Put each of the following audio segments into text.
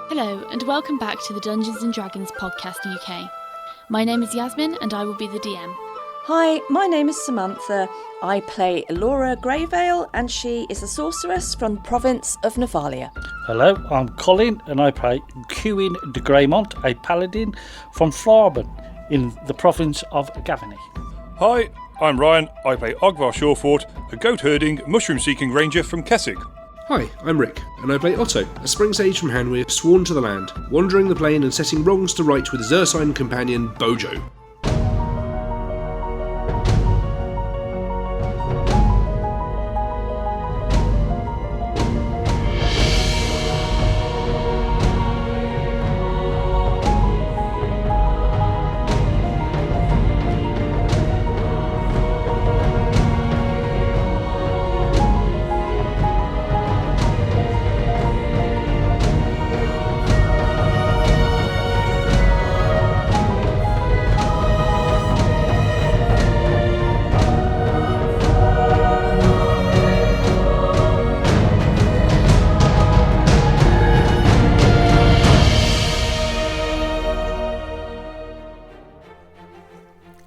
Hello, and welcome back to the Dungeons & Dragons Podcast UK. My name is Yasmin, and I will be the DM. Hi, my name is Samantha. I play Laura Greyvale, and she is a sorceress from the province of Nephalia. Hello, I'm Colin, and I play Cuin de Greymont, a paladin from Thraben in the province of Gavany. Hi, I'm Ryan. I play Ogvar Shawfort, a goat-herding, mushroom-seeking ranger from Kessig. Hi, I'm Rick, and I play Otto, a spring sage from Hanweir, sworn to the land, wandering the plain and setting wrongs to right with his ursine companion, Bojo.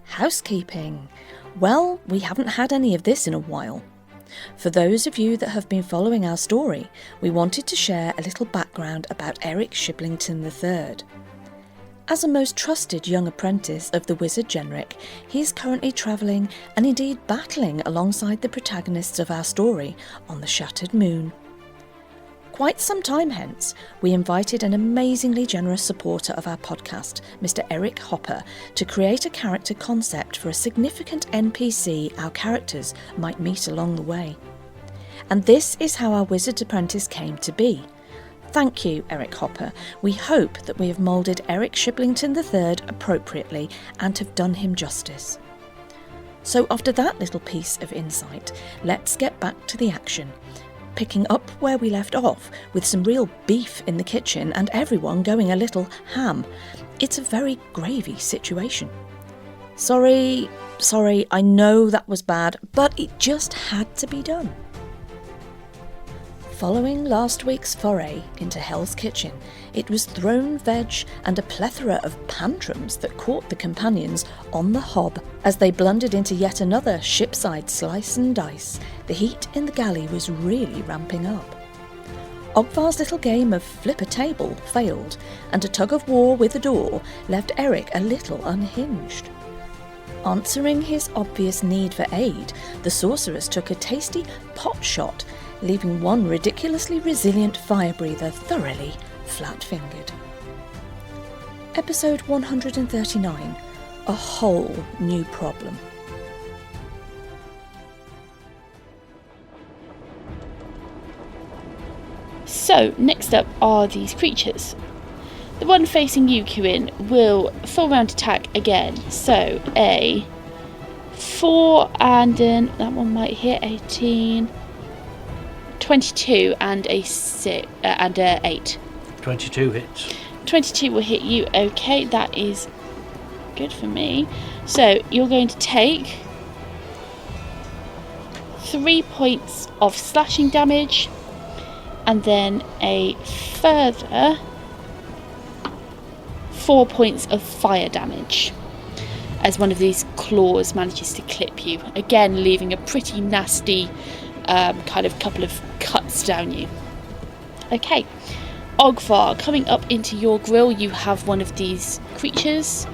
Housekeeping. Well, we haven't had any of this in a while. For those of you that have been following our story, we wanted to share a little background about Eric Shiblington III. As a most trusted young apprentice of the wizard Genric, he is currently travelling and indeed battling alongside the protagonists of our story on the Shattered Moon. Quite some time hence, we invited an amazingly generous supporter of our podcast, Mr. Eric Hopper, to create a character concept for a significant NPC our characters might meet along the way. And this is how our Wizard Apprentice came to be. Thank you, Eric Hopper. We hope that we have moulded Eric Shiblington III appropriately and have done him justice. So after that little piece of insight, let's get back to the action. Picking up where we left off, with some real beef in the kitchen and everyone going a little ham. It's a very gravy situation. Sorry, I know that was bad, but it just had to be done. Following last week's foray into Hell's Kitchen, it was thrown veg and a plethora of tantrums that caught the companions on the hob as they blundered into yet another shipside slice and dice. The heat in the galley was really ramping up. Ogvar's little game of flip a table failed, and a tug of war with the door left Eric a little unhinged. Answering his obvious need for aid, the sorceress took a tasty pot shot, leaving one ridiculously resilient fire breather thoroughly flat-fingered. Episode 139. A whole new problem. So, next up are these creatures. The one facing you, Cuin, will full round attack again. So, a 4 and that one might hit 18... 22 and a 6 and a 8. 22 hits. 22 will hit you. Okay, that is good for me. So you're going to take 3 points of slashing damage, and then a further 4 points of fire damage as one of these claws manages to clip you, again leaving a pretty nasty kind of couple of cuts down you. Okay, Ogvar, coming up into your grill, you have one of these creatures.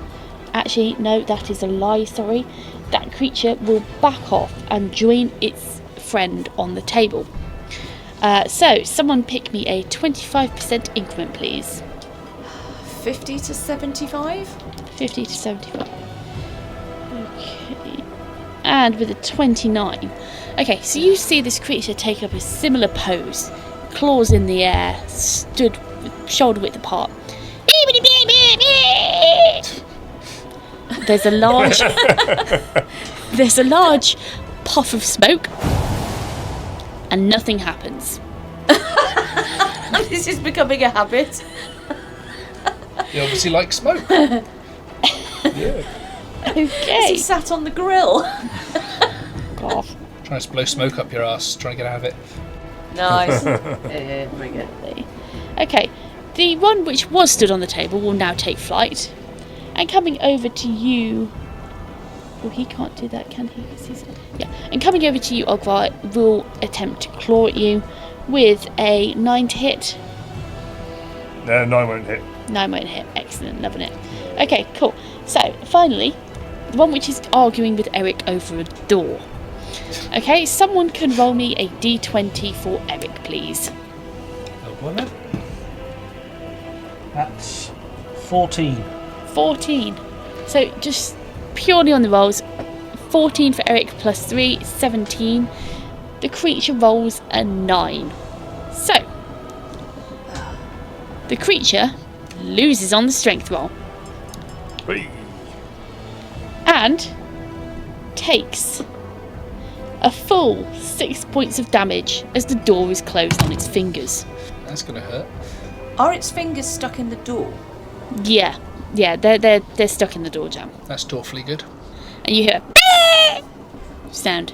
Actually, no, that is a lie, sorry. That creature will back off and join its friend on the table. So, someone pick me a 25% increment, please. 50 to 75? 50 to 75. Okay. And with a 29. Okay, so you see this creature take up a similar pose. Claws in the air, stood shoulder width apart. There's a large puff of smoke, and nothing happens. This is becoming a habit. You obviously like smoke. Yeah. Okay. He sat on the grill. God. Trying to blow smoke up your ass, trying to get out of it. Nice. Bring it. Okay. The one which was stood on the table will now take flight. And coming over to you... Oh, he can't do that, can he? Yeah. And coming over to you, Ogvar will attempt to claw at you with a 9 to hit. No, 9 won't hit. 9 won't hit. Excellent, loving it. Okay, cool. So, finally, the one which is arguing with Eric over a door. Okay, someone can roll me a d20 for Eric, please. That's 14. 14. So, just purely on the rolls, 14 for Eric plus 3, 17. The creature rolls a 9. So, the creature loses on the strength roll. Whee! And takes a full 6 points of damage as the door is closed on its fingers. That's going to hurt. Are its fingers stuck in the door? Yeah, they're stuck in the door jamb. That's awfully good. And you hear a sound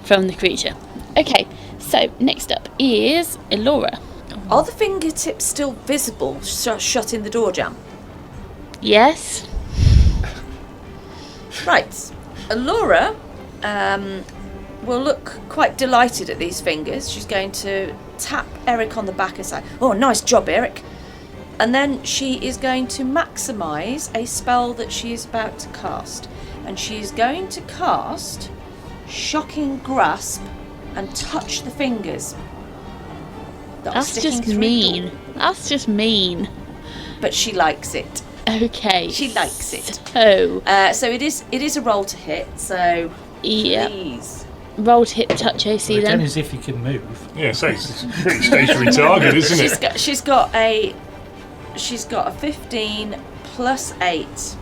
from the creature. Okay, so next up is Elora. Are the fingertips still visible shut in the door jamb? Yes. Right. Elora will look quite delighted at these fingers. She's going to tap Eric on the back and say, "Oh, nice job, Eric." And then she is going to maximise a spell that she is about to cast. And she is going to cast Shocking Grasp and touch the fingers. that are That's sticking just through mean. the door. That's just mean. But she likes it. Okay. She likes it. So, So it is a roll to hit. So yeah. please. Roll to hit the touch AC Again, then. as if you can move. Yeah, so it's a pretty stationary target, isn't it? She's got a 15 plus 8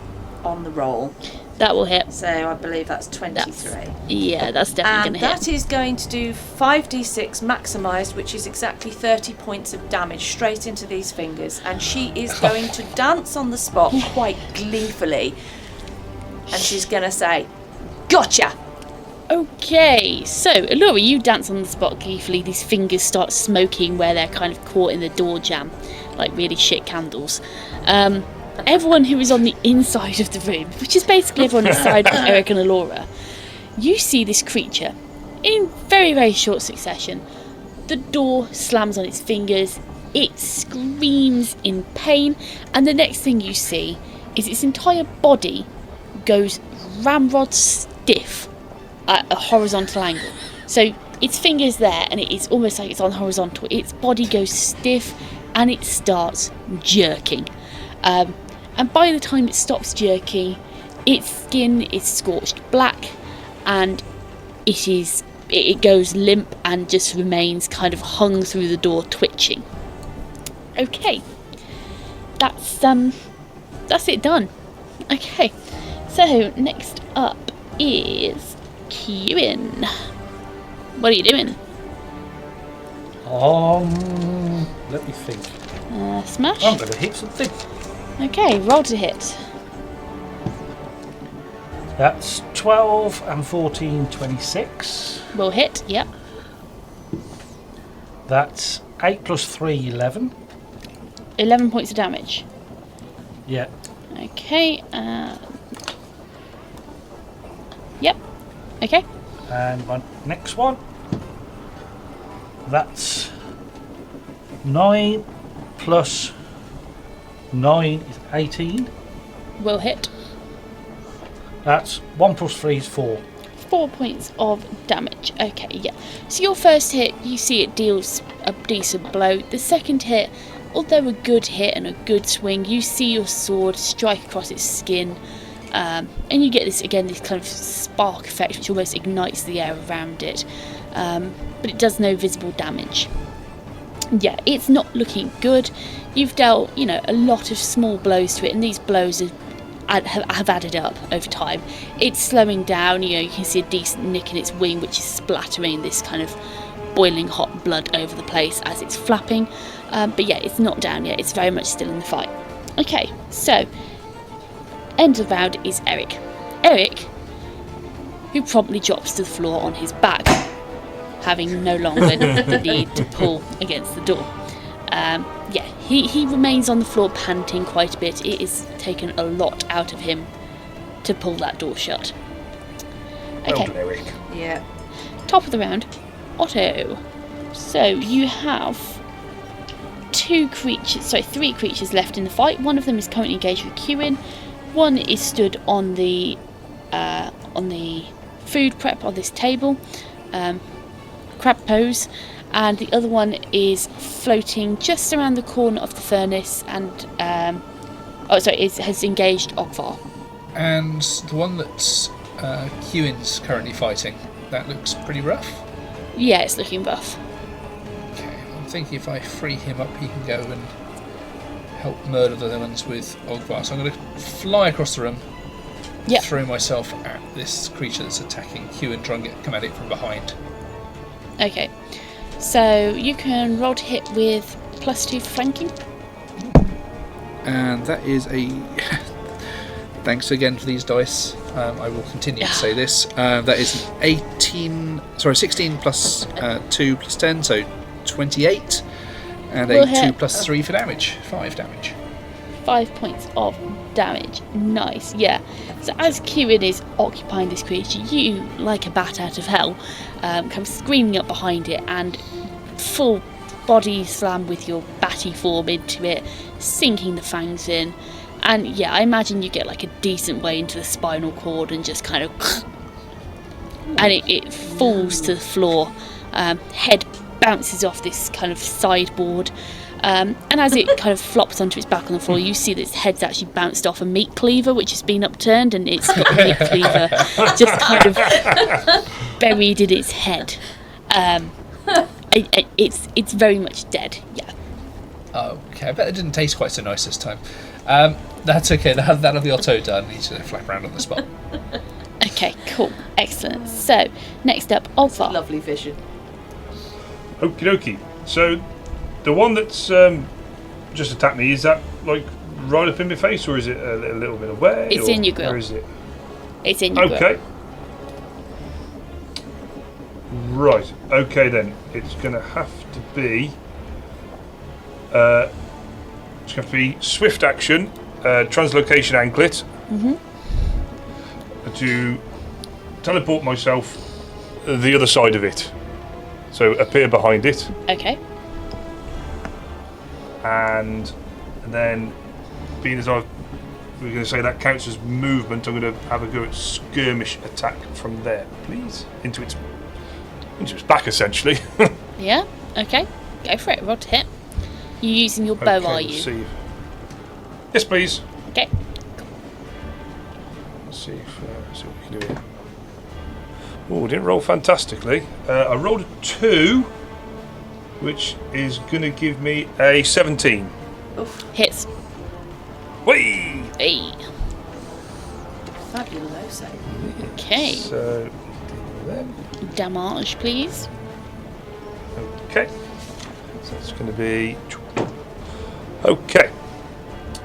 on the roll. That will hit. So I believe that's 23. Yeah, that's definitely And going to hit. that is going to do 5d6 maximised, which is exactly 30 points of damage straight into these fingers. And she is going to dance on the spot quite gleefully. And she's going to say, "Gotcha!" Okay, so Allura, you dance on the spot gleefully. These fingers start smoking where they're kind of caught in the door jamb, like really shit candles. Everyone who is on the inside of the room, which is basically everyone inside of Eric and Allura, you see this creature in very, very short succession. The door slams on its fingers, it screams in pain, and the next thing you see is its entire body goes ramrod stiff at a horizontal angle. So its fingers there, and it is almost like it's on horizontal. Its body goes stiff and it starts jerking. And by the time it stops jerking, its skin is scorched black, and it goes limp and just remains kind of hung through the door, twitching. Okay, that's it done. Okay, so next up is Kieran. What are you doing? Let me think. Smash. I'm going to hit something. Okay, roll to hit. That's 12 and 14, 26. Will hit, yep. That's 8 plus 3, 11. 11 points of damage. Yeah. Okay, yep. Okay. And my next one. That's 9 plus 9 is 18. Will hit. That's 1 plus 3 is 4. 4 points of damage. Okay, yeah. So your first hit, you see it deals a decent blow. The second hit, although a good hit and a good swing, you see your sword strike across its skin. And you get this kind of spark effect which almost ignites the air around it. But it does no visible damage. Yeah, it's not looking good. You've dealt, a lot of small blows to it, and these blows have added up over time. It's slowing down, you can see a decent nick in its wing, which is splattering this kind of boiling hot blood over the place as it's flapping. But yeah, it's not down yet, it's very much still in the fight. Okay, so, end of the round is Eric. Eric, who promptly drops to the floor on his back, having no longer the need to pull against the door. he remains on the floor panting quite a bit. It has taken a lot out of him to pull that door shut. Well Okay, done, Eric. Yeah. top of the round, Otto. So you have three creatures left in the fight. One of them is currently engaged with queuing. One is stood on the food prep on this table, crab pose, and the other one is floating just around the corner of the furnace and has engaged Ogvar. And the one that's Hewin's currently fighting, that looks pretty rough. Yeah, it's looking rough. Okay, I'm thinking if I free him up, he can go and help murder the other ones with Ogvar. So I'm going to fly across the room, Yep. throw myself at this creature that's attacking Hewin, try and come at it from behind. Okay, so you can roll to hit with +2 for flanking. And that is a... Thanks again for these dice. I will continue to say this. That is an 16 plus 2 plus 10, so 28. And Will a 2 hit. plus 3 for damage. 5 damage. 5 points of damage. Nice, yeah. So as Kieran is occupying this creature, you, like a bat out of hell, come screaming up behind it and full body slam with your batty form into it, sinking the fangs in. And yeah, I imagine you get like a decent way into the spinal cord and just kind of... and it falls to the floor. Head bounces off this kind of sideboard. And as it kind of flops onto its back on the floor, you see that its head's actually bounced off a meat cleaver, which has been upturned, and it's got a meat cleaver just kind of buried in its head. It's very much dead, yeah. Okay, I bet it didn't taste quite so nice this time. That's okay, that'll be Otto done. He's going to flap around on the spot. Okay, cool, excellent. So, next up, Olvar. Lovely vision. Okie dokie. So, the one that's just attacked me, is that like right up in my face, or is it a little bit away? It's in your grill. Where is it? It's in your Okay. Right. Okay then. It's going to have to be. It's going to be swift action, translocation anklet, to teleport myself the other side of it. So appear behind it. Okay. And then, being as we're going to say that counts as movement, I'm going to have a go at skirmish attack from there, please, into its back essentially. Yeah, okay. Go for it, roll to hit. You using your bow, are you? See. Yes, please. Okay. Let's see if see what we can do here. Oh, didn't roll fantastically. I rolled a 2, which is going to give me a 17. Hits. Whee! Hey. Fabuloso. Okay. So, Damage, please. okay. So it's going to be. Okay.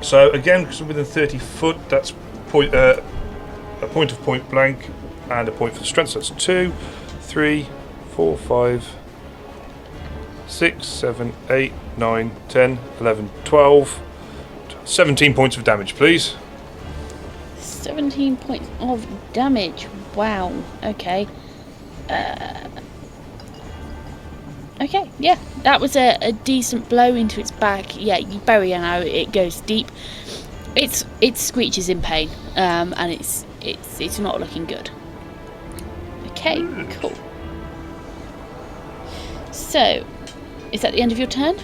So again, because I'm within 30 foot, that's a point of point blank and a point for the strength. So that's 2, 3, 4, 5, 6, 7, 8, 9, 10, 11, 12, 17 points of damage, please. 17 points of damage. Wow. Okay. Okay, yeah, that was a decent blow into its back. Yeah, you bury an arrow, it goes deep. It screeches in pain, and it's not looking good. Okay, cool. So, is that the end of your turn?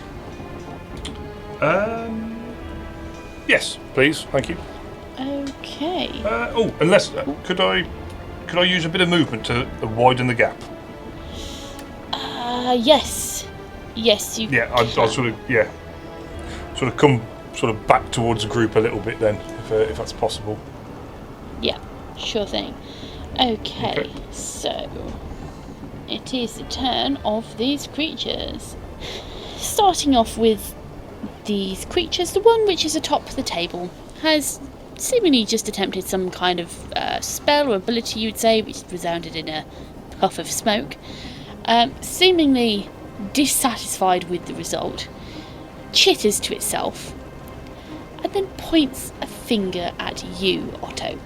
Yes, please. Thank you. Okay. Unless could I use a bit of movement to widen the gap? Yes. Yes, you. Yeah, I'll sort of come back towards the group a little bit then, if that's possible. Yeah, sure thing. Okay, so it is the turn of these creatures. Starting off with these creatures, the one which is atop the table has seemingly just attempted some kind of spell or ability, you'd say, which resounded in a puff of smoke. Seemingly dissatisfied with the result, chitters to itself, and then points a finger at you, Otto.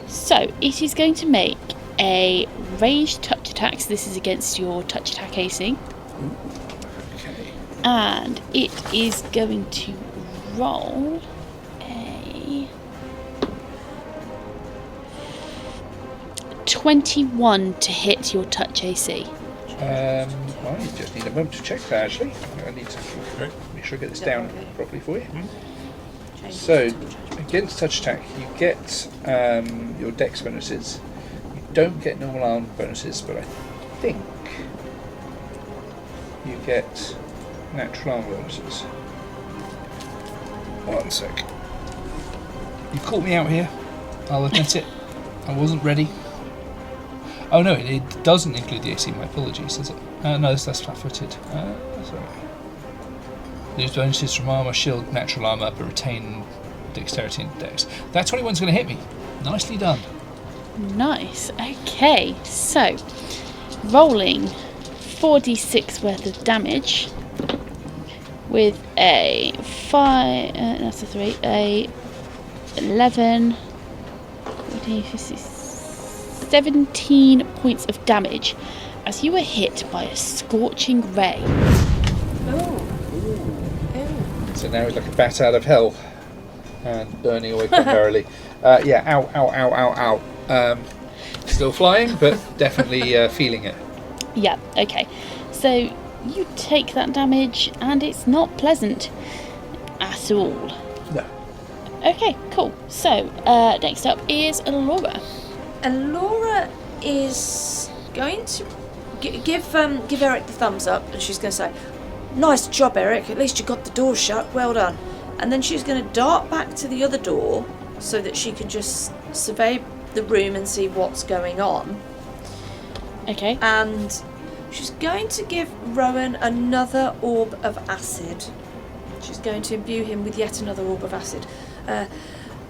So it is going to make a ranged touch attack. So this is against your touch attack AC. Okay. And it is going to roll a 21 to hit your touch AC. I just need a moment to check that, actually. I need to make sure I get this down properly for you. So, against touch attack, you get your dex bonuses. You don't get normal arm bonuses, but I think you get natural arm bonuses. 1 sec. You caught me out here. I'll admit it. I wasn't ready. Oh no, it doesn't include the AC. My apologies, does it? No, that's flat-footed. Sorry. These bonuses from armor, shield, natural armor, but retain dexterity and dex. That 21's going to hit me. Nicely done. Nice. Okay, so rolling 4d6 worth of damage with a 5. That's a 3. A 11. 14, 15, 17 points of damage as you were hit by a scorching ray. So now it's like a bat out of hell and burning away primarily. Yeah, ow, ow, ow, ow, ow. Still flying, but definitely feeling it. Yeah, okay. So you take that damage and it's not pleasant at all. No. Okay, cool. So next up is Laura. And Laura is going to give Eric the thumbs up, and she's going to say, "Nice job, Eric. At least you got the door shut. Well done." And then she's going to dart back to the other door so that she can just survey the room and see what's going on. Okay. And she's going to give Rowan another orb of acid. She's going to imbue him with yet another orb of acid.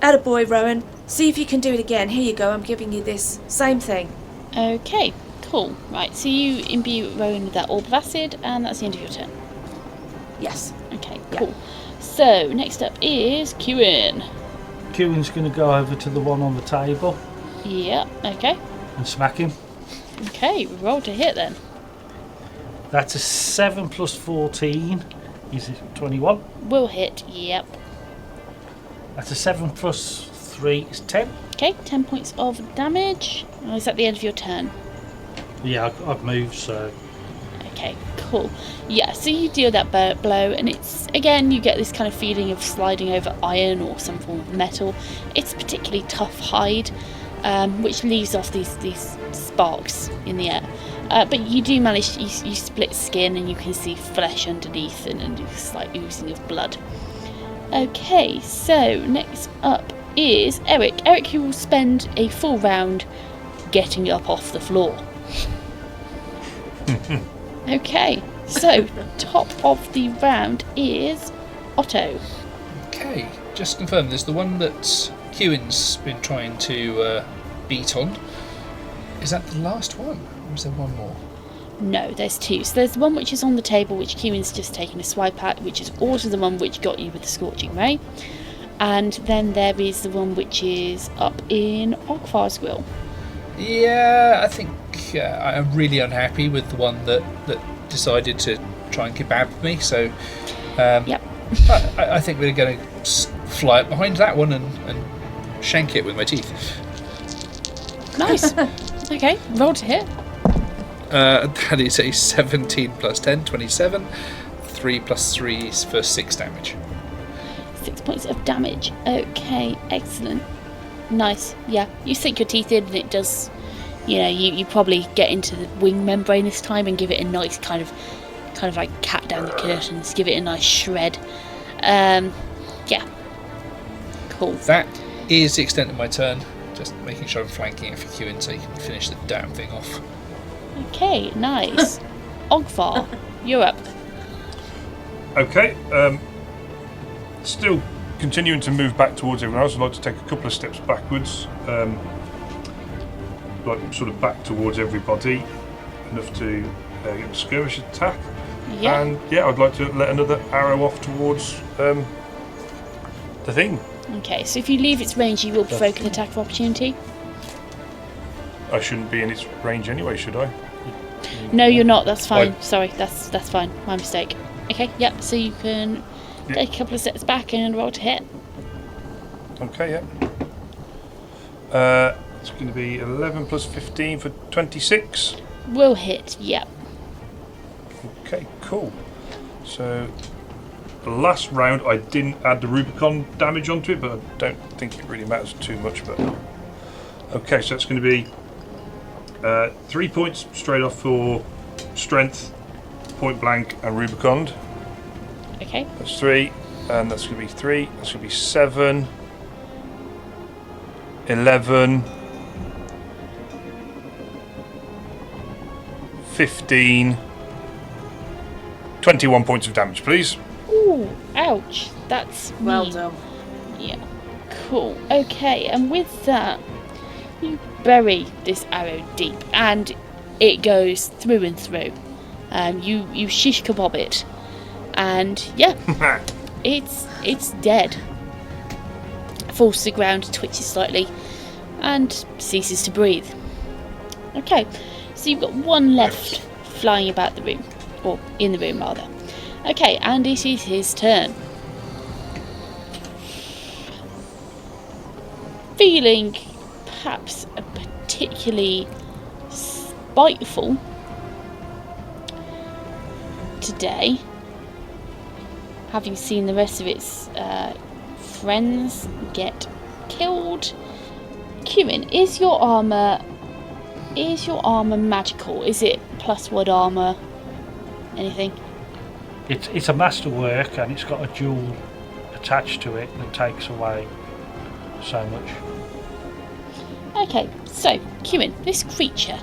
Attaboy, Rowan. See if you can do it again. Here you go. I'm giving you this. Same thing. Okay, cool. Right, so you imbue Rowan with that orb of acid, and that's the end of your turn. Yes. Okay, cool. So next up is Kewin. Kewin's going to go over to the one on the table Yeah, okay. and smack him. Okay, roll to hit then. That's a 7 plus 14. Is it 21? Will hit, yep. That's a 7 plus 3 is 10. Okay, 10 points of damage. Oh, is that the end of your turn? Yeah, I've moved, so Okay, cool. Yeah, so you deal that blow, and it's, again, you get this kind of feeling of sliding over iron or some form of metal. It's particularly tough hide, which leaves off these sparks in the air. But you do manage, you split skin and you can see flesh underneath and a slight oozing of blood. Okay, so next up is Eric. Eric, who will spend a full round getting up off the floor. Okay, so top of the round is Otto. Okay, just to confirm, there's the one that Kewin's been trying to beat on. Is that the last one, or is there one more? No, there's two. So there's one which is on the table, which Kewin's just taken a swipe at, which is also the one which got you with the scorching ray. And then there is the one which is up in Ogfar's grill. Yeah, I think I'm really unhappy with the one that decided to try and kebab me. So, Yep. I think we're going to fly up behind that one and shank it with my teeth. Nice. Okay, roll to hit. That is a 17 plus 10, 27. 3 plus 3 is for 6 damage. 6 points of damage. Okay, excellent. Nice. Yeah, you sink your teeth in and it does, you probably get into the wing membrane this time and give it a nice kind of like cat down the curtains, give it a nice shred. Yeah. Cool. That is the extent of my turn. Just making sure I'm flanking it for Kewin so you can finish the damn thing off. Okay, nice. Ogfar, you're up. Okay, still continuing to move back towards everyone else. I'd like to take a couple of steps backwards, like sort of back towards everybody, enough to get a skirmish attack. Yeah. And yeah, I'd like to let another arrow off towards the thing. Okay, so if you leave its range, you will provoke an attack of opportunity. I shouldn't be in its range anyway, should I? No, you're not. That's fine. Right. Sorry, that's fine. My mistake. Okay, yep. So you can take a couple of steps back and roll to hit. Okay, yeah. It's going to be 11 plus 15 for 26. Will hit. Yep. Okay, cool. So, the last round I didn't add the Rubicon damage onto it, but I don't think it really matters too much. But okay, so it's going to be 3 points straight off for strength, point blank, and Rubicon. Okay. That's 3, and that's going to be 3. That's going to be 7, 11, 15, 21 points of damage, please. Ooh, ouch. That's Well mean. done. Yeah. Cool. Okay, and with that, you bury this arrow deep, and it goes through and through. You shish kebab it, and yeah, it's dead. Falls to the ground, twitches slightly, and ceases to breathe. Okay, so you've got one left flying about the room, or in the room rather. Okay, and it is his turn. Feeling perhaps a particularly spiteful today, having seen the rest of its friends get killed. Kieran, is your armour magical? Is it +1 armour? Anything? It's a masterwork, and it's got a jewel attached to it that takes away so much. Okay, so Kieran, this creature,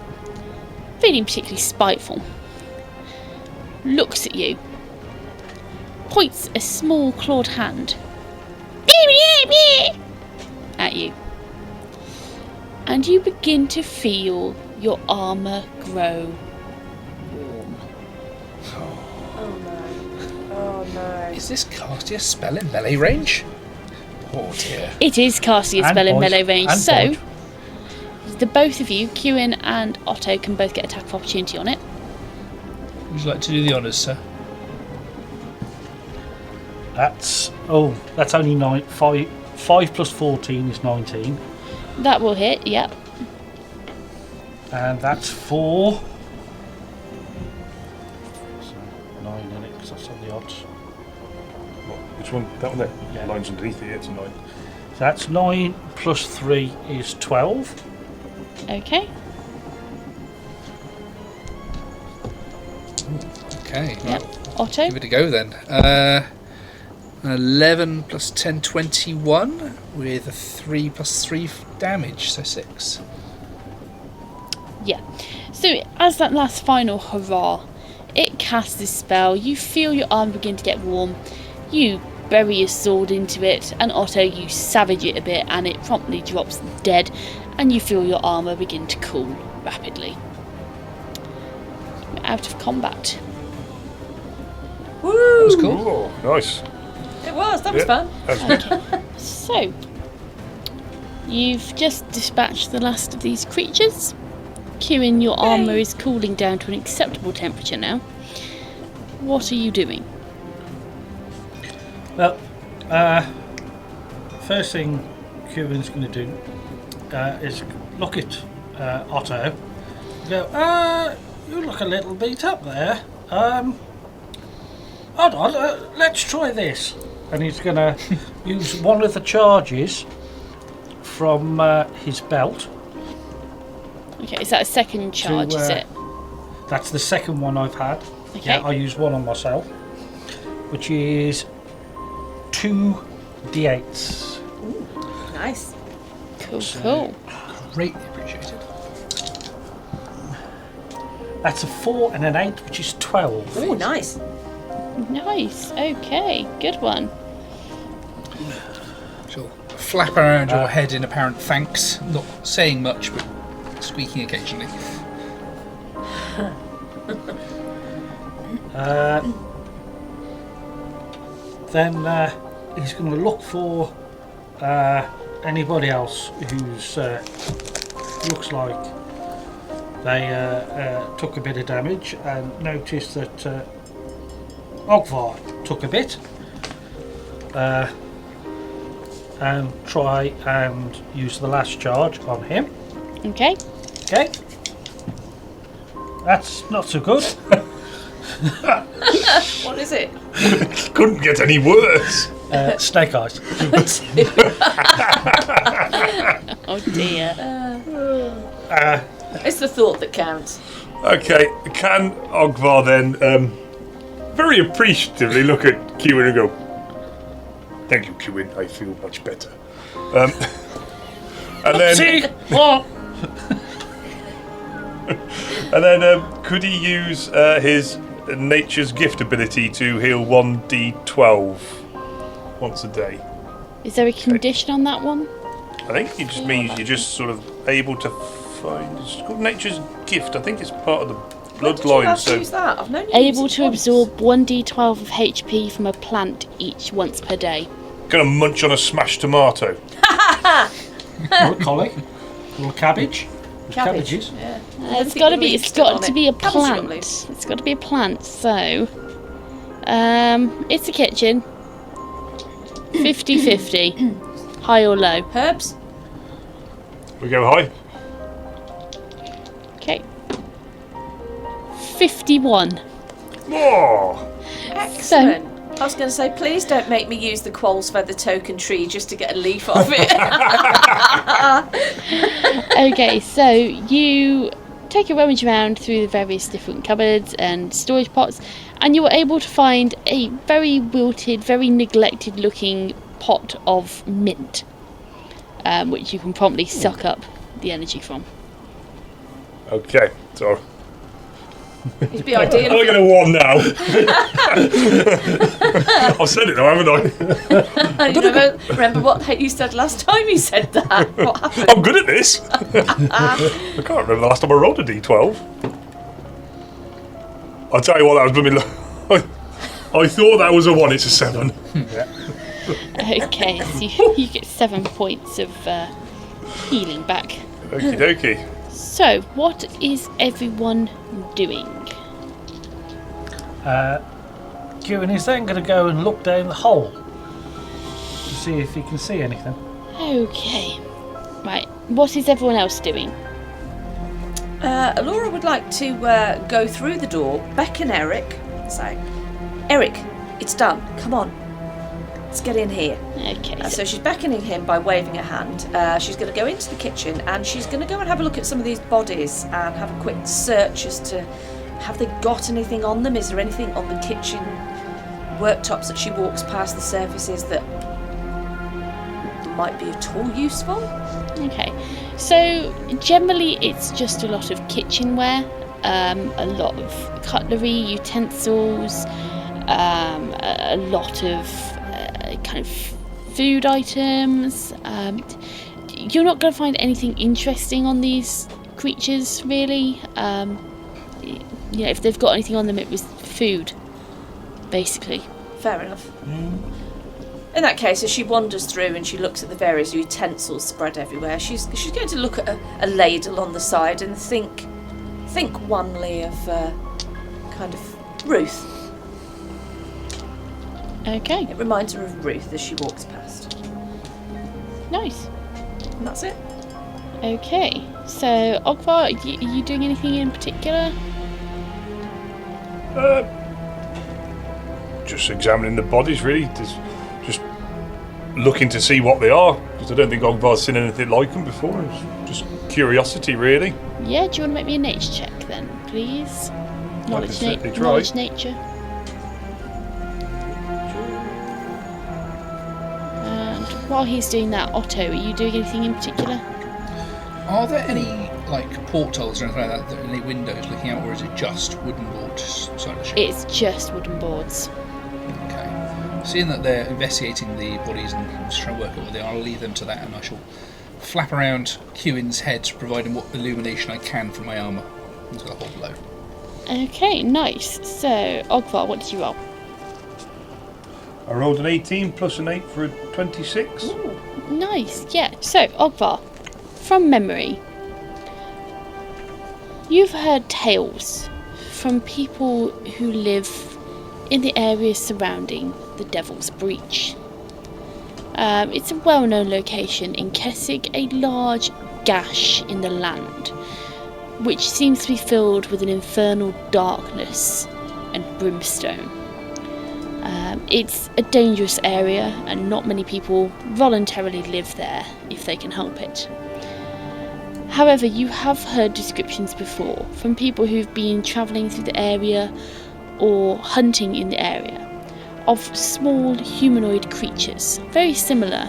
feeling particularly spiteful, looks at you, points a small clawed hand at you, and you begin to feel your armour grow warm. Oh no. Is this casting a spell in melee range? Oh dear. It is casting a And spell in poison, melee range, and so poison. the both of you, Kieran and Otto, can both get attack of opportunity on it. Would you like to do the honours, sir? That's only 9. 5 plus 14 is 19, That will hit, yep. and that's 4. So 9 in it, because that's on the odds. Which one? That one there? Yeah. Line's underneath it, it's a 9. So that's 9 plus 3 is 12. Okay. Okay. Yep. Well, Otto? give it a go then. 11 plus 10, 21 with a 3 plus 3 damage, so 6. Yeah. So as that last final hurrah, it casts this spell. You feel your arm begin to get warm. You bury your sword into it, and Otto, you savage it a bit, and it promptly drops dead, and you feel your armour begin to cool rapidly. You're out of combat. Woo! That was cool. Oh, nice. It was. That was Yeah. fun. That's So, you've just dispatched the last of these creatures. Kieran, your armour is cooling down to an acceptable temperature now. What are you doing? Well, first thing Kieran's going to do is look at Otto and go, you look a little beat up there. Hold on, let's try this. And he's going to use one of the charges from his belt. Okay, is that a second charge, is it? That's the second one I've had. Okay. Yeah, I use one on myself, which is 2 d8s. Nice. Cool, cool. Greatly appreciated. That's a 4 and an 8, which is 12. Oh, nice. Nice, okay, good one. She'll flap around your head in apparent thanks, not saying much, but squeaking occasionally. Then he's going to look for anybody else who's looks like they took a bit of damage, and notice that Ogvar took a bit, and try and use the last charge on him. Okay. Okay. That's not so good. What is it? Couldn't get any worse. Snake eyes. Oh dear. It's the thought that counts. Okay, can Ogvar then very appreciatively look at Kewin and go, "Thank you, Kewin, I feel much better." And then, See? What? and then could he use his nature's gift ability to heal 1d12 once a day? Is there a condition on that one? I think it just means you're just sort of able to find. It's called nature's gift. I think it's part of the bloodline. So Use that. I've known you Able use it to once. absorb 1d12 of HP from a plant each once per day. gonna munch on a smashed tomato. Little collie, little cabbage. Cabbage. Cabbages. Yeah. It's got to be. It's got to be a Cabbage got plant. leaves. It's got to be a plant. So, it's a kitchen. 50-50, high or low. Herbs. We go high. Okay. 51. Oh, Excellent. I was going to say, please don't make me use the quolls feather token tree just to get a leaf off it. Okay, so you take a rummage around through the various different cupboards and storage pots, and you were able to find a very wilted, very neglected looking pot of mint, which you can promptly suck up the energy from. okay. So It'd be ideal. I'm gonna warn now. I've said it now, haven't I? You remember what you said last time you said that? What happened? I'm good at this. I can't remember the last time I rolled a d12. I'll tell you what, that was blooming. I thought that was a 1. It's a 7. Okay, so you get 7 points of healing back. Okie dokie. So, what is everyone doing? Kewin is then going to go and look down the hole to see if he can see anything. Okay. Right, what is everyone else doing? Laura would like to go through the door, beckon Eric, and say, Eric, it's done. Come on. Let's get in here. Okay, So she's beckoning him by waving her hand. She's going to go into the kitchen and she's going to go and have a look at some of these bodies and have a quick search as to have they got anything on them? Is there anything on the kitchen worktops that she walks past, the surfaces that might be at all useful? Okay, so generally it's just a lot of kitchenware, a lot of cutlery, utensils, a lot of kind of food items. You're not going to find anything interesting on these creatures, really. You know, if they've got anything on them, it was food, basically. Fair enough. In that case, as she wanders through and she looks at the various utensils spread everywhere, she's going to look at a ladle on the side and think wanly of kind of Ruth. Okay, It reminds her of Ruth as she walks past. nice. And that's it. Okay, so Ogvar, are you doing anything in particular? Just examining the bodies, really. Just looking to see what they are, because I don't think Ogvar's seen anything like them before. It's just curiosity, really. Yeah, do you want to make me a nature check then, please? Knowledge, certainly try. knowledge nature. And while he's doing that, Otto, are you doing anything in particular? Are there any portholes or anything like that? Any windows looking out, or is it just wooden boards side of the ship? It's just wooden boards. Okay. Seeing that they're investigating the bodies and just trying to work out what they are, I'll leave them to that, and I shall flap around Kewin's head, providing what illumination I can from my armour into the hole below. Okay, nice. So, Ogvar, what did you roll? I rolled an 18 plus an 8 for a 26. Ooh, nice, yeah. So, Ogvar, from memory, you've heard tales from people who live in the area surrounding the Devil's Breach. It's a well-known location in Kessig, a large gash in the land, which seems to be filled with an infernal darkness and brimstone. It's a dangerous area, and not many people voluntarily live there if they can help it. However, you have heard descriptions before from people who've been travelling through the area or hunting in the area of small humanoid creatures, very similar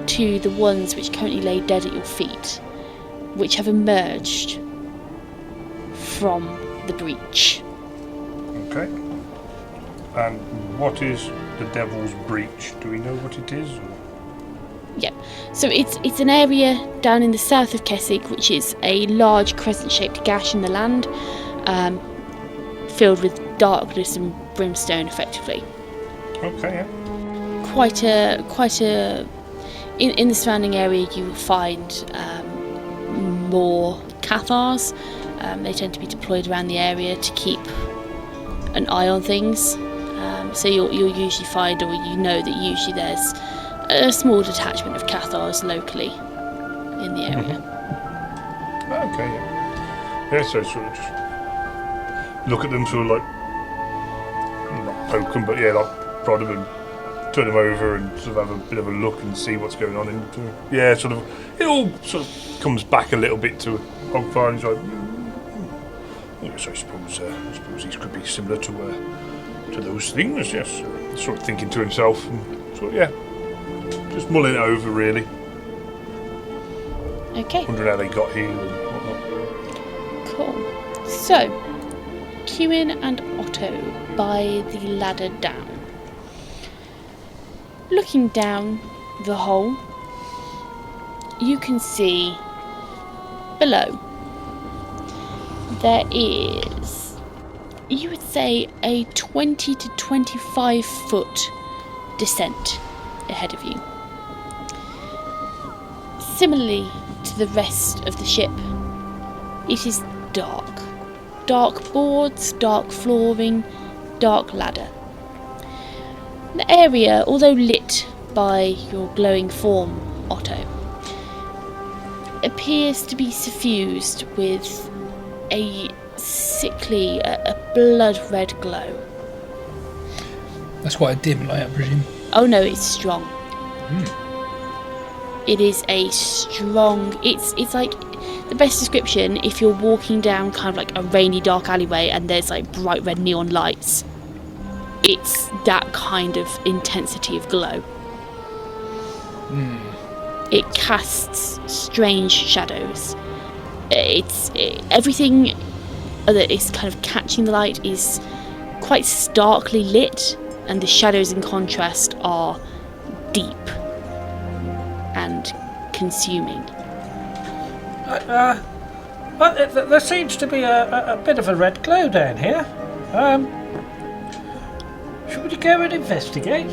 to the ones which currently lay dead at your feet, which have emerged from the breach. Okay. And what is the Devil's Breach? Do we know what it is? Or? Yep. So it's an area down in the south of Kessig, which is a large crescent-shaped gash in the land, filled with darkness and brimstone, effectively. Okay, yeah. Quite a. In the surrounding area, you will find more Cathars. They tend to be deployed around the area to keep an eye on things. So you'll usually find, or you know that usually there's a small detachment of Cathars locally in the area. Okay, yeah. Yeah, so sort of just look at them, sort of like, not poke them, but yeah, like prod them and turn them over and sort of have a bit of a look and see what's going on. And yeah, sort of, it all sort of comes back a little bit to Hogfire, and he's like, yes, I suppose these could be similar to those things, yes. Sort of thinking to himself, and sort of, yeah, just mulling it over, really. Okay. Wondering how they got here and whatnot. Cool. So, Kewin and Otto by the ladder down. Looking down the hole, you can see below there is, you would say, a 20 to 25 foot descent ahead of you. Similarly to the rest of the ship, it is dark. Dark boards, dark flooring, dark ladder. The area, although lit by your glowing form, Otto, appears to be suffused with a sickly, a blood red glow. That's quite a dim light, I presume. Oh no, it's strong. It is a strong, it's like the best description if you're walking down kind of like a rainy dark alleyway and there's like bright red neon lights. It's that kind of intensity of glow. It casts strange shadows. Everything that is kind of catching the light is quite starkly lit, and the shadows in contrast are deep and consuming. There seems to be a bit of a red glow down here. Should we go and investigate?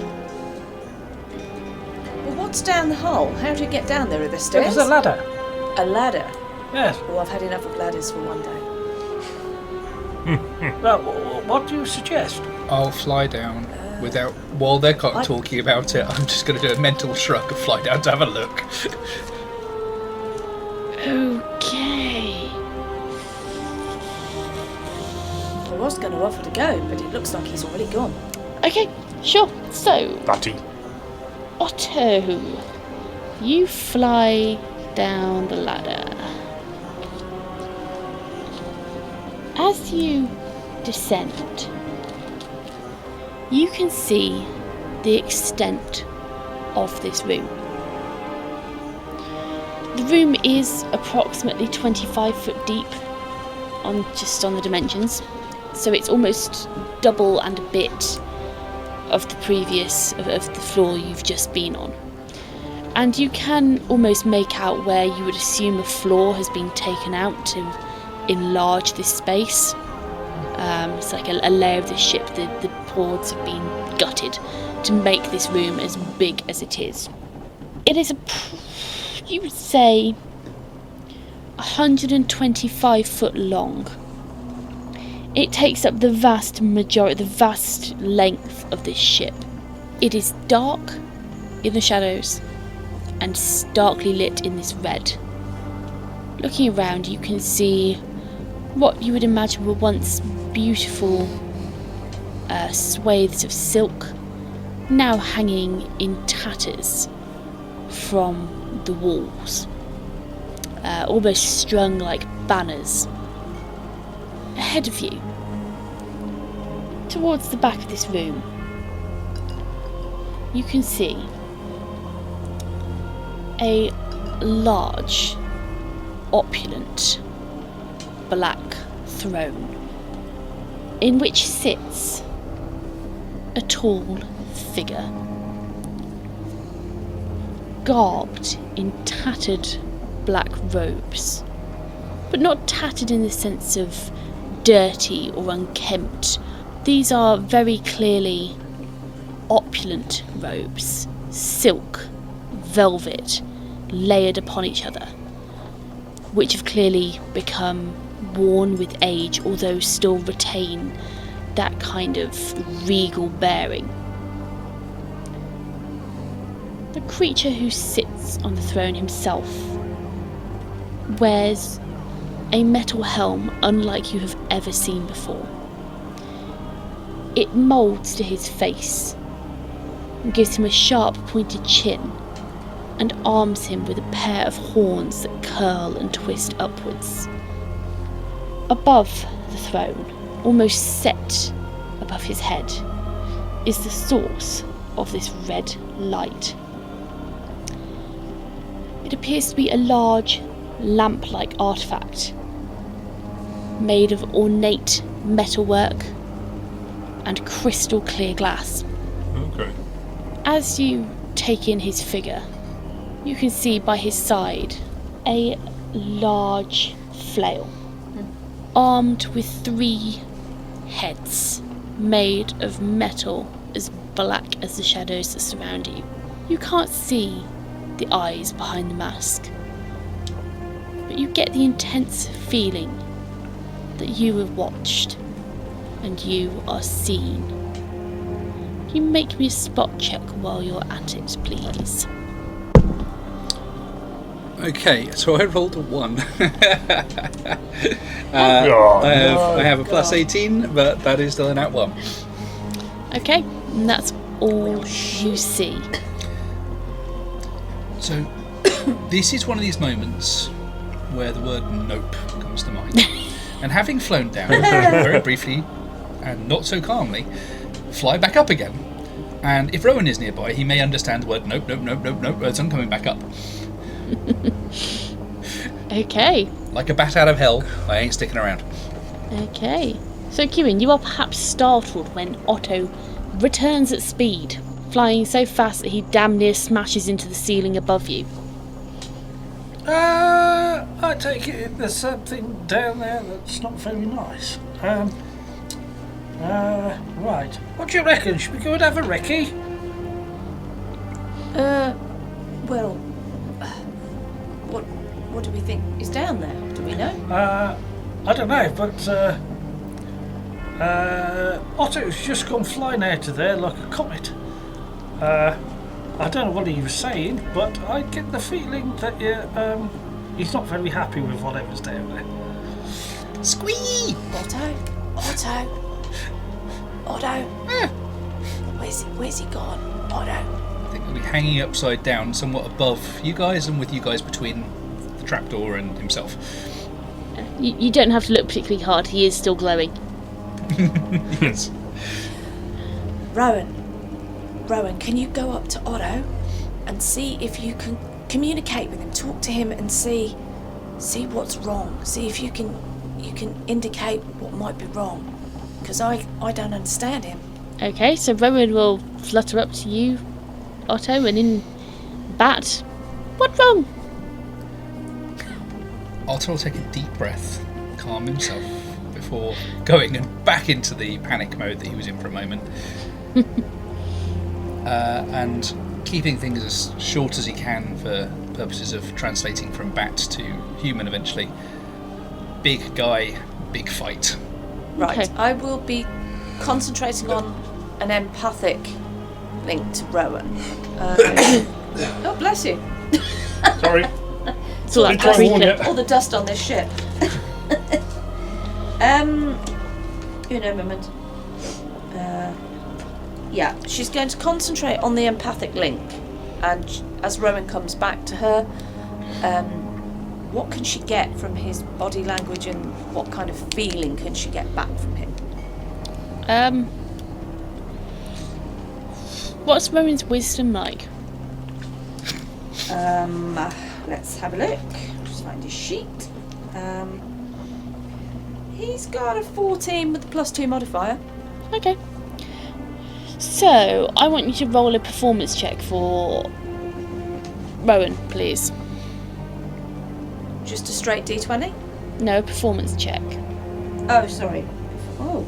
Well, what's down the hole? How do you get down there? Are there stairs? There's a ladder. A ladder? Yes. Oh, I've had enough of ladders for one day. Well, what do you suggest? I'll fly down without... While they're talking about it, I'm just going to do a mental shrug and fly down to have a look. Okay. I was going to offer to go, but it looks like he's already gone. Okay, sure. So, Batty. Otto, you fly down the ladder. As you descend, you can see the extent of this room. The room is approximately 25 foot deep on the dimensions, so it's almost double and a bit of the previous of the floor you've just been on. And you can almost make out where you would assume a floor has been taken out to enlarge this space. It's like a layer of the ship. The boards have been gutted to make this room as big as it is. It is you would say 125 foot long. It takes up the vast length of this ship. It is dark in the shadows and starkly lit in this red. Looking around, you can see what you would imagine were once beautiful swathes of silk, now hanging in tatters from the walls, almost strung like banners. Ahead of you, towards the back of this room, you can see a large, opulent, black throne in which sits a tall figure, garbed in tattered black robes, but not tattered in the sense of dirty or unkempt. These are very clearly opulent robes, silk, velvet, layered upon each other, which have clearly become worn with age, although still retain that kind of regal bearing. The creature who sits on the throne himself wears a metal helm unlike you have ever seen before. It moulds to his face and gives him a sharp pointed chin and arms him with a pair of horns that curl and twist upwards. Above the throne, almost set above his head, is the source of this red light. It appears to be a large lamp-like artifact made of ornate metalwork and crystal clear glass. Okay. As you take in his figure, you can see by his side a large flail, armed with 3 heads made of metal as black as the shadows that surround you. You can't see the eyes behind the mask, but you get the intense feeling that you are watched and you are seen. Can you make me a spot check while you're at it, please? Okay, so I rolled a 1. Oh, I have a plus 18, but that is still an at 1. Okay, and that's all you see. So, this is one of these moments where the word nope comes to mind. And having flown down very briefly and not so calmly, fly back up again. And if Rowan is nearby, he may understand the word nope, nope, nope, nope, nope, as I'm coming back up. Okay. Like a bat out of hell, I ain't sticking around. Okay. So, Kieran, you are perhaps startled when Otto returns at speed, flying so fast that he damn near smashes into the ceiling above you. I take it there's something down there that's not very nice. Right. What do you reckon? Should we go and have a recce? Well, what do we think is down there? Do we know? I don't know, but Otto's just gone flying out of there like a comet. I don't know what he was saying, but I get the feeling that he's not very happy with whatever's down there. Squee! Otto. Where's he gone? Otto. I think he'll be hanging upside down, somewhat above you guys, and with you guys between the trapdoor and himself. You don't have to look particularly hard, he is still glowing. Yes. Rowan, can you go up to Otto and see if you can communicate with him, talk to him and see what's wrong. See if you can indicate what might be wrong. Because I don't understand him. Okay, so Rowan will flutter up to you, Otto, and in bat, what's wrong? Otto will take a deep breath, calm himself, before before going and back into the panic mode that he was in for a moment. And keeping things as short as he can for purposes of translating from bat to human eventually. Big guy, big fight. Right, Okay. I will be concentrating on an empathic link to Rowan. Oh, bless you. Sorry. It's all that Try and warn creeping. you. All the dust on this ship. Uno moment. Yeah, she's going to concentrate on the empathic link, and as Rowan comes back to her, what can she get from his body language, and what kind of feeling can she get back from him? What's Rowan's wisdom like? Let's have a look. Just find his sheet. He's got a 14 with the +2 modifier. Okay. So, I want you to roll a performance check for Rowan, please. Just a straight D20? No, performance check. Oh, sorry. Oh.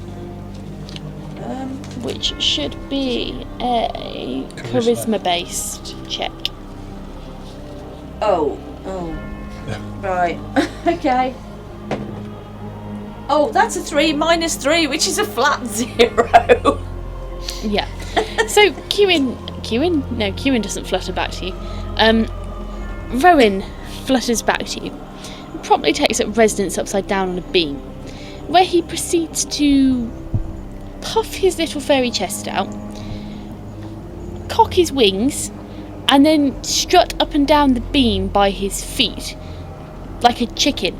Which should be a charisma-based check. Oh. Right. Okay. Oh, that's a 3 minus 3, which is a flat 0. Yeah. So, Kieran doesn't flutter back to you. Rowan flutters back to you and promptly takes up residence upside down on a beam, where he proceeds to puff his little furry chest out, cock his wings, and then strut up and down the beam by his feet like a chicken.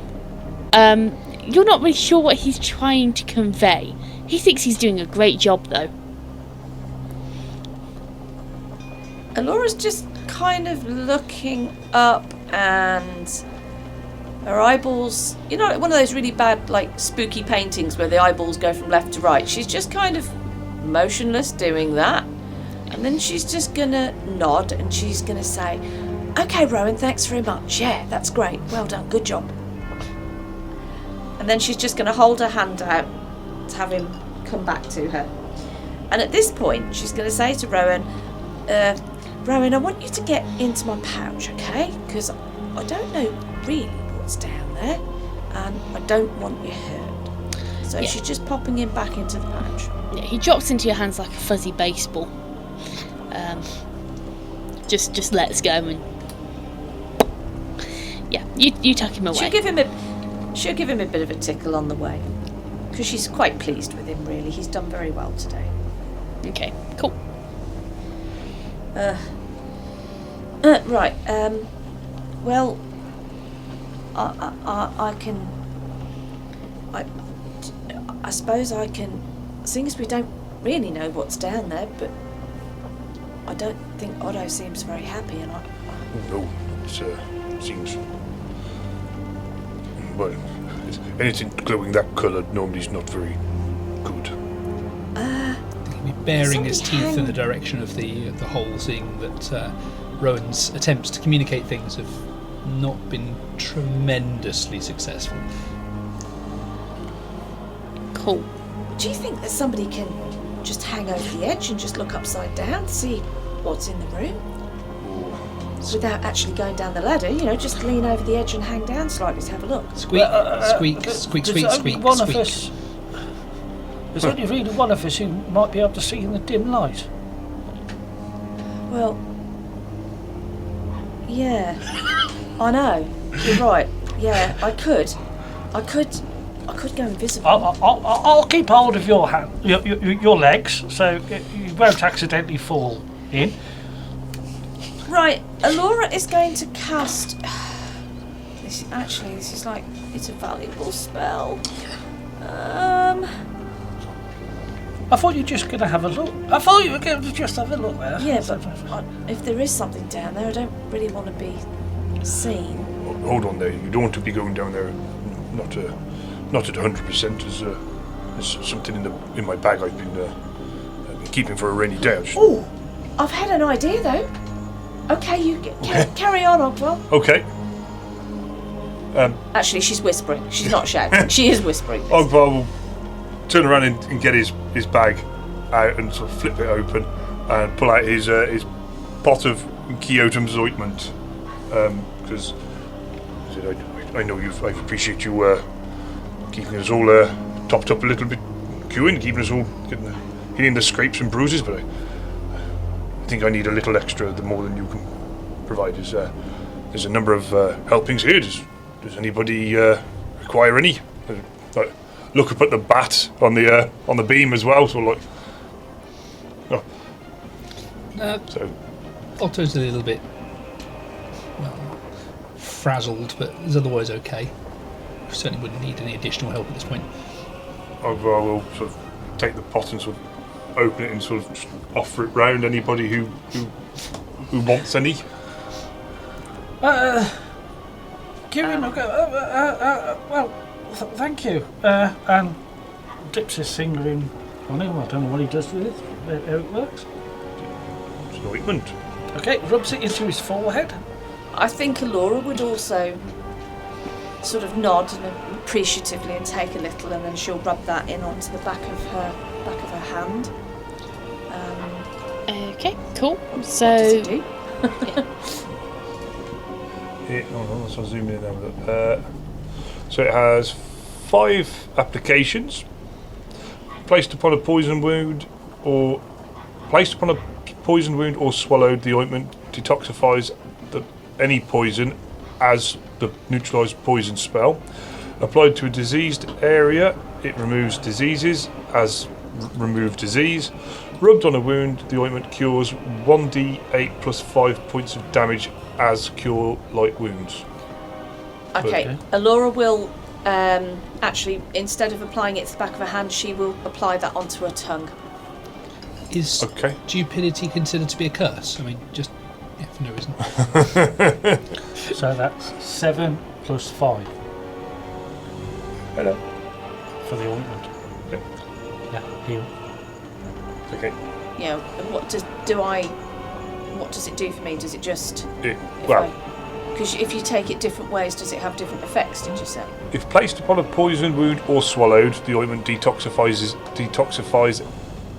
You're not really sure what he's trying to convey. He thinks he's doing a great job, though. Alora's just kind of looking up, and her eyeballs, you know, one of those really bad, like, spooky paintings where the eyeballs go from left to right. She's just kind of motionless doing that. And then she's just gonna nod, and she's gonna say, "Okay, Rowan, thanks very much. Yeah, that's great. Well done. Good job." And then she's just gonna hold her hand out to have him come back to her. And at this point, she's gonna say to Rowan, Rowan, I want you to get into my pouch, okay? Because I don't know really what's down there, and I don't want you hurt. So Yeah. she's just popping him back into the pouch. Yeah, he drops into your hands like a fuzzy baseball. Just lets go and yeah, you tuck him away. She'll give him a bit of a tickle on the way, because she's quite pleased with him. Really, he's done very well today. Okay, cool. Right. Well, I suppose I can. Seeing as we don't really know what's down there, but I don't think Otto seems very happy, and No, it seems. Well, anything glowing that colour normally is not very good. He'll be baring his Somebody teeth in hang- the direction of the hole, seeing that Rowan's attempts to communicate things have not been tremendously successful. Cool. do you think that somebody can just hang over the edge and just look upside down to see what's in the room? Without actually going down the ladder, you know, just lean over the edge and hang down slightly to have a look. Squeak, squeak, squeak, There's squeak, only squeak, one of squeak. us. There's only really one of us who might be able to see in the dim light. Well, yeah, I know. You're right. Yeah, I could go invisible. I'll keep hold of your hand, your legs, so you won't accidentally fall in. Right, Alora is going to cast. This is like, it's a valuable spell. I thought you were just going to have a look. I thought you were going to just have a look there. Yeah, but if there is something down there, I don't really want to be seen. Hold on there. You don't want to be going down there. Not at 100%. There's something in my bag I've been keeping for a rainy day. Oh, I've had an idea though. Okay, you carry on, Ogwell. Okay. Actually, she's whispering. She's not shouting. She is whispering. Ogvar will turn around and get his bag out and sort of flip it open and pull out his pot of Kyotum's ointment, because I know I appreciate you keeping us all topped up a little bit, queuing, keeping us all healing the scrapes and bruises, but I think I need a little extra, the more than you can provide. There's a number of helpings here. Does anybody require any? Look up at the bat on the beam as well. So so Otto's a little bit frazzled, but is otherwise okay. Certainly wouldn't need any additional help at this point. I will sort of take the pot and sort of open it and sort of just offer it round anybody who wants any. Kieran, well, thank you. And dips his finger in on him. I don't know what he does with it, how it works. It's an ointment. Okay, rubs it into his forehead. I think Alora would also sort of nod and appreciatively and take a little, and then she'll rub that in onto the back of her hand. Okay, cool. What does So it do? Hold on, so I'll zoom in now. So it has 5 applications. Placed upon a poison wound or swallowed, the ointment detoxifies any poison as the neutralised poison spell. Applied to a diseased area, it removes diseases as remove disease. Rubbed on a wound, the ointment cures 1d8 plus 5 points of damage as cure light wounds. Okay, Alora will actually, instead of applying it to the back of her hand, she will apply that onto her tongue. Is stupidity considered to be a curse? I mean, just for no reason. So that's 7 plus 5. Hello. For the ointment. Okay. Yeah, heal. Okay. Yeah. What does it do for me? Does it just? Because if you take it different ways, does it have different effects? Did you say? If placed upon a poison wound or swallowed, the ointment detoxifies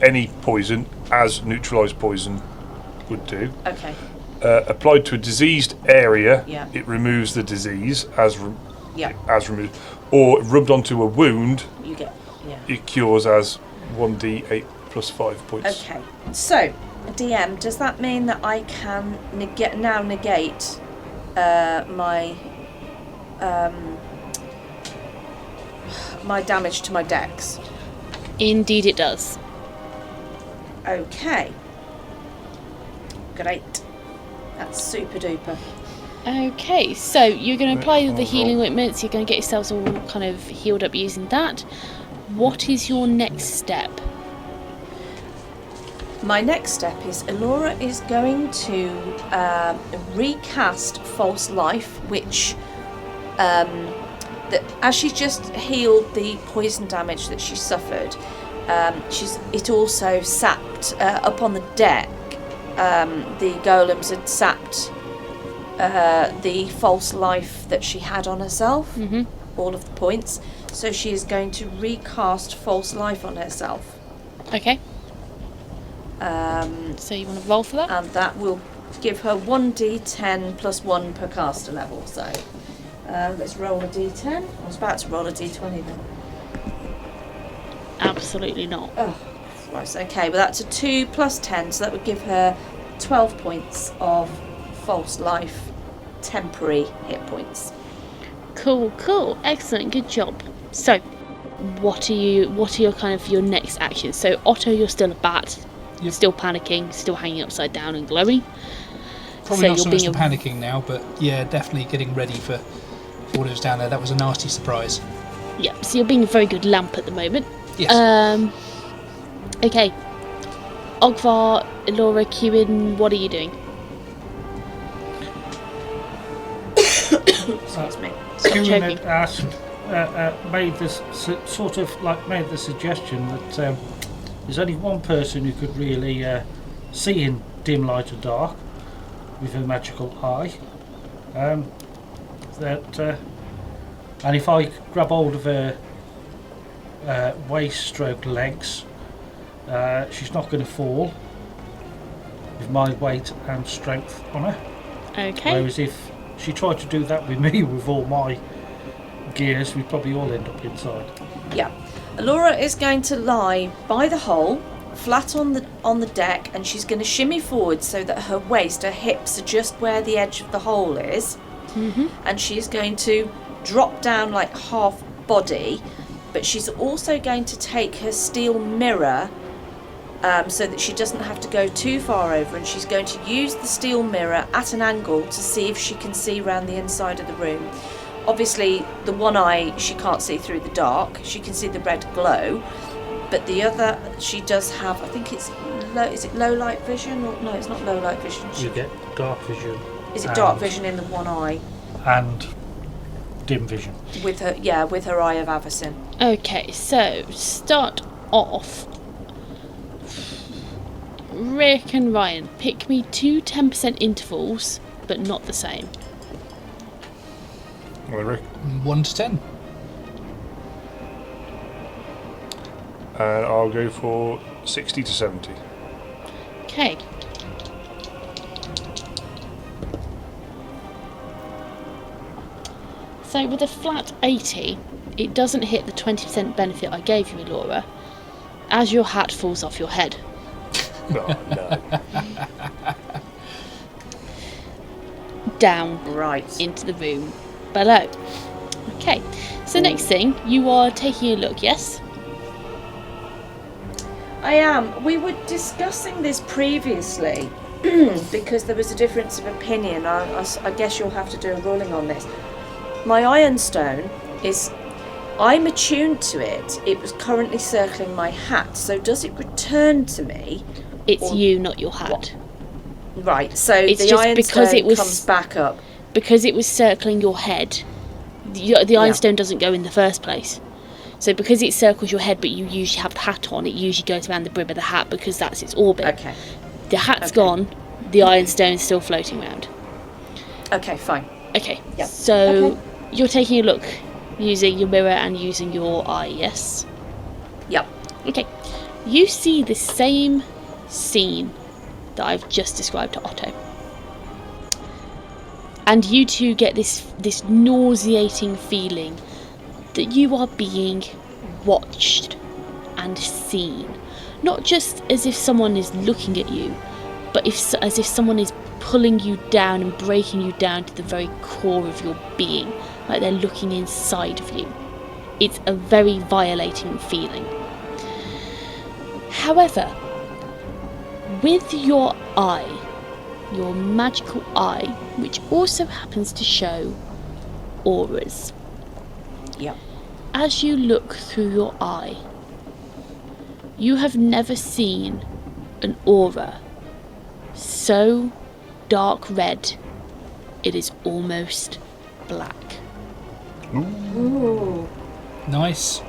any poison as neutralised poison would do. Okay. Applied to a diseased area, Yeah. it removes the disease as removed. Or rubbed onto a wound, You get. Yeah. it cures as 1d8 plus 5 points. Okay. So, DM, does that mean that I can negate my damage to my dex? indeed it does. Okay. Great. That's super duper. Okay, so you're going to apply the healing ointments, you're going to get yourselves all kind of healed up using that. What is your next step? My next step is Alora is going to recast False Life, which as she's just healed the poison damage that she suffered, it also sapped up on the deck. The golems had sapped the false life that she had on herself, all of the points. So she is going to recast false life on herself. Okay. So you want to roll for that? And that will give her 1d10 plus 1 per caster level. So let's roll a d10. I was about to roll a d20 then. Absolutely not. Oh, right, okay, well that's a 2 plus 10, so that would give her 12 points of false life temporary hit points. Cool. Excellent. Good job. So, what are your kind of your next actions? So, Otto, you're still a bat. Yep. Still panicking, still hanging upside down and glowing. Probably not so much being the panicking now, but yeah, definitely getting ready for what was down there. That was a nasty surprise. Yep, so you're being a very good lamp at the moment. Yes. Okay. Ogvar, Elora, Kewin, what are you doing? Excuse me. Stop Kieran choking. had asked, made this made the suggestion that there's only one person who could really see in dim light or dark with a magical eye. That And if I grab hold of her waist stroke legs, she's not going to fall with my weight and strength on her. Okay. Whereas if she tried to do that with me with all my gears, we'd probably all end up inside. Yeah. Laura is going to lie by the hole, flat on the deck, and she's going to shimmy forward so that her waist, her hips are just where the edge of the hole is. Mm-hmm. And she's going to drop down like half body, but she's also going to take her steel mirror so that she doesn't have to go too far over, and she's going to use the steel mirror at an angle to see if she can see around the inside of the room. Obviously, the one eye she can't see through the dark, she can see the red glow, but the other she does have, I think it's is it low light vision? Or no, it's not low light vision. You get dark vision. Is it dark vision in the one eye? And dim vision. With her eye of Avacyn. Okay, so start off. Rick and Ryan, pick me 2 10% intervals, but not the same. Well, Rick. 1 to 10. And I'll go for 60 to 70. Okay. So with a flat 80, it doesn't hit the 20% benefit I gave you, Laura, as your hat falls off your head. No. Down Right. into the room below. Okay, so next thing, you are taking a look, yes? I am. We were discussing this previously because there was a difference of opinion. I guess you'll have to do a ruling on this. My ironstone is... I'm attuned to it. It was currently circling my hat. So does it return to me? It's you, not your hat. Right, so It's the just ironstone because it was- comes back up. Because it was circling your head, the ironstone doesn't go in the first place. So because it circles your head, but you usually have the hat on, it usually goes around the brim of the hat because that's its orbit. Okay. The hat's Okay. gone, the ironstone's still floating around. Okay, fine. Okay, Yep. so Okay. you're taking a look using your mirror and using your eye, yes? Yep. Okay. You see the same scene that I've just described to Otto. And you two get this nauseating feeling that you are being watched and seen. Not just as if someone is looking at you, but as if someone is pulling you down and breaking you down to the very core of your being, like they're looking inside of you. It's a very violating feeling. However, with your eye, your magical eye, which also happens to show auras, Yep. as you look through your eye, you have never seen an aura so dark red it is almost black. Ooh. Nice.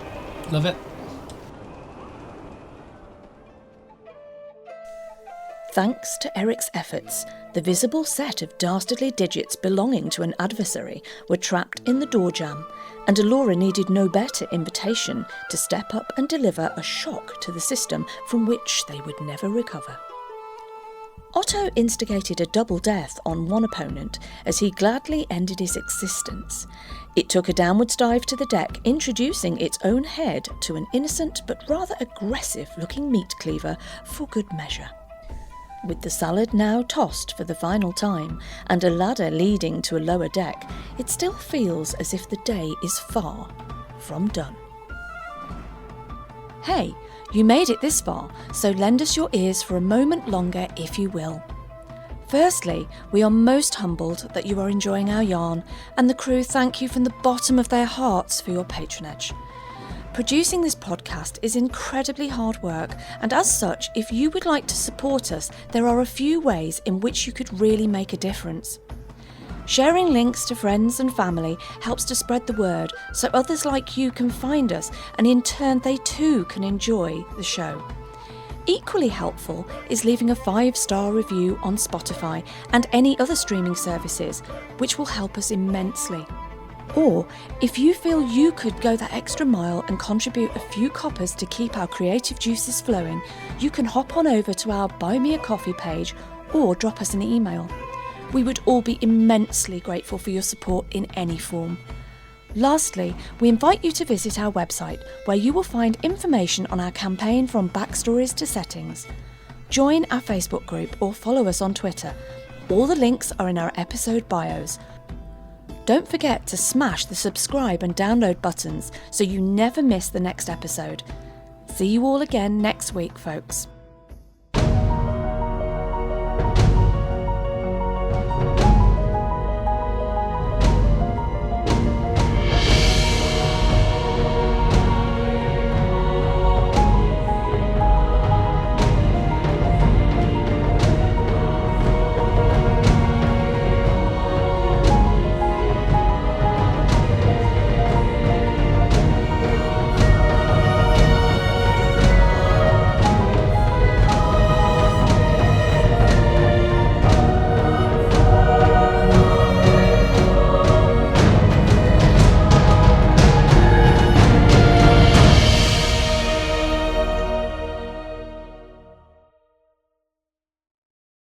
Love it. Thanks to Eric's efforts, the visible set of dastardly digits belonging to an adversary were trapped in the door jamb, and Alora needed no better invitation to step up and deliver a shock to the system from which they would never recover. Otto instigated a double death on one opponent as he gladly ended his existence. It took a downwards dive to the deck, introducing its own head to an innocent but rather aggressive-looking meat cleaver for good measure. With the salad now tossed for the final time and a ladder leading to a lower deck, it still feels as if the day is far from done. Hey, you made it this far, so lend us your ears for a moment longer if you will. Firstly, we are most humbled that you are enjoying our yarn, and the crew thank you from the bottom of their hearts for your patronage. Producing this podcast is incredibly hard work, and as such, if you would like to support us, there are a few ways in which you could really make a difference. Sharing links to friends and family helps to spread the word so others like you can find us, and in turn they too can enjoy the show. Equally helpful is leaving a 5-star review on Spotify and any other streaming services, which will help us immensely. Or, if you feel you could go that extra mile and contribute a few coppers to keep our creative juices flowing, you can hop on over to our Buy Me a Coffee page or drop us an email. We would all be immensely grateful for your support in any form. Lastly, we invite you to visit our website, where you will find information on our campaign from backstories to settings. Join our Facebook group or follow us on Twitter. All the links are in our episode bios. Don't forget to smash the subscribe and download buttons so you never miss the next episode. See you all again next week, folks.